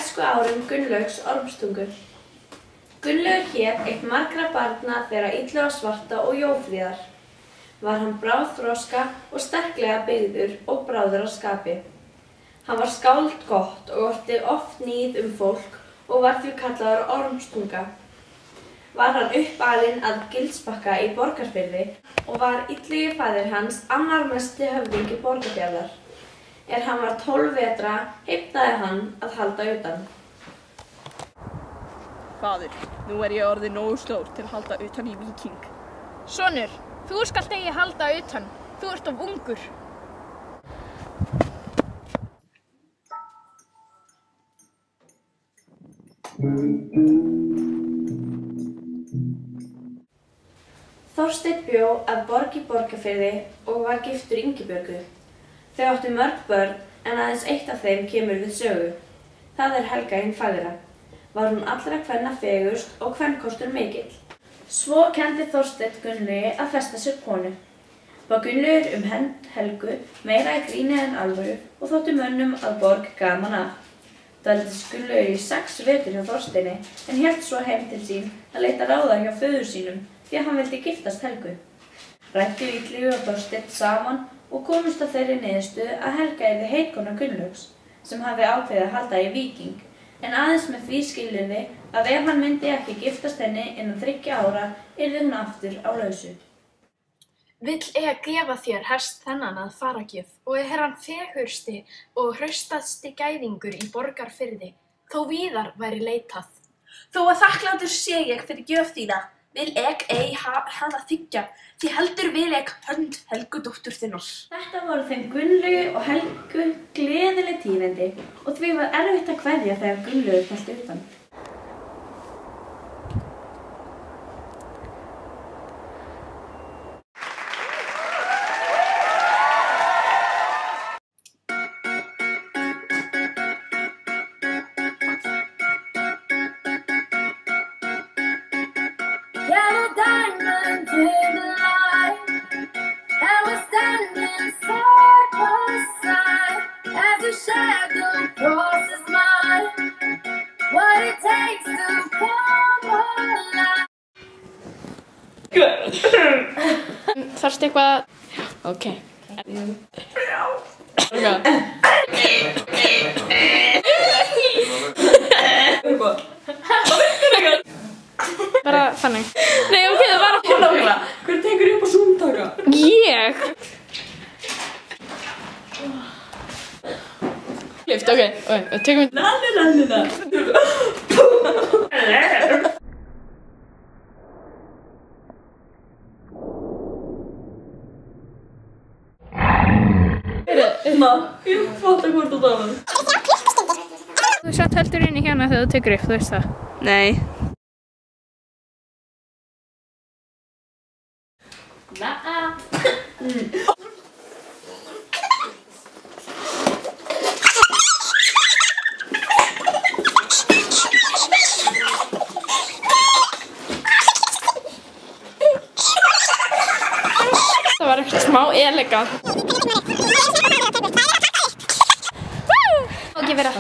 æskuárum Gunnlaugs Ormstungu. Gunnlaugur hét eitt margra barna þeirra Illuga svarta og Jófríðar. Var hann bráðþroska og sterklega byggður og bráður á skapi. Hann var skáld gott og orti oft níð fólk og var því kallaður Ormstunga. Var hann uppalinn að Gilsbakka í Borgarfirði og var Illugi faðir hans annar mesti höfðingi Borgarfjarðar. Hann var 12 vetra, heimtaði hann að halda utan. Faðir, nú ég orðið nógu stór til að halda utan í Víking. Sonur, þú skalt eigi halda utan, þú ert of ungur. Þorsteinn bjó að borg í Borgarfirði og var giftur Ingibjörgu. Þau áttu mörg börn en aðeins eitt af þeim kemur við sögu. Það Helga hin fagra. Var hún allra kvenna fegurst og kvenkostur mikill. Svo kenndi Þorsteinn Gunnlaugi að festa sér konu. Var Gunnlaugur hönd Helgu meira í gríni en alvöru og þótti mönnum að borg gaman af. Dvaldist Gunnlaugur í 6 vetur hjá Þorsteini en hélt svo heim til sín að leita ráða hjá föður sínum því að hann vildi giftast Helgu. Ræddu Illugi og Þorsteinn saman og komust að þeirri niðurstöðu að Helga yrði heitkona Gunnlaugs, sem hafi ákveðið að halda í Víking, en aðeins með því skilyrði að ef hann myndi ekki giftast henni innan 3 ára, yrði hún aftur á lausu. Vill ég gefa þér hest þennan að faragjöf og hann fegursti og hraustasti gæðingur í Borgarfirði, þó víðar væri leitað. Þó að þakklátur sé ég fyrir gjöf þína, vil ég ei hana þiggja, því heldur vil ég hönd Helgu dóttur þinnar. Þetta voru þeim Gunnlaugi og Helgu gleðileg tíðindi og því var erfitt að kveðja þegar Gunnlaugur hélt utan. Yellow diamond in the light, and we're standing side by side as a shadow crosses mine. What it takes to come alive. Þarftu eitthvað? Ok. Bara þannig. Nei, ok, það var að Nákvæmlega, hver tekur upp á Zoom-taka? ég. Lift, ok, tökum við. Nannina. Ég fatt að hvort þú talar. Þú satt heldur inn í hérna þegar þú tekur upp, þú veist það. Nei. Það var ekkert smá elegant. Ok, vera.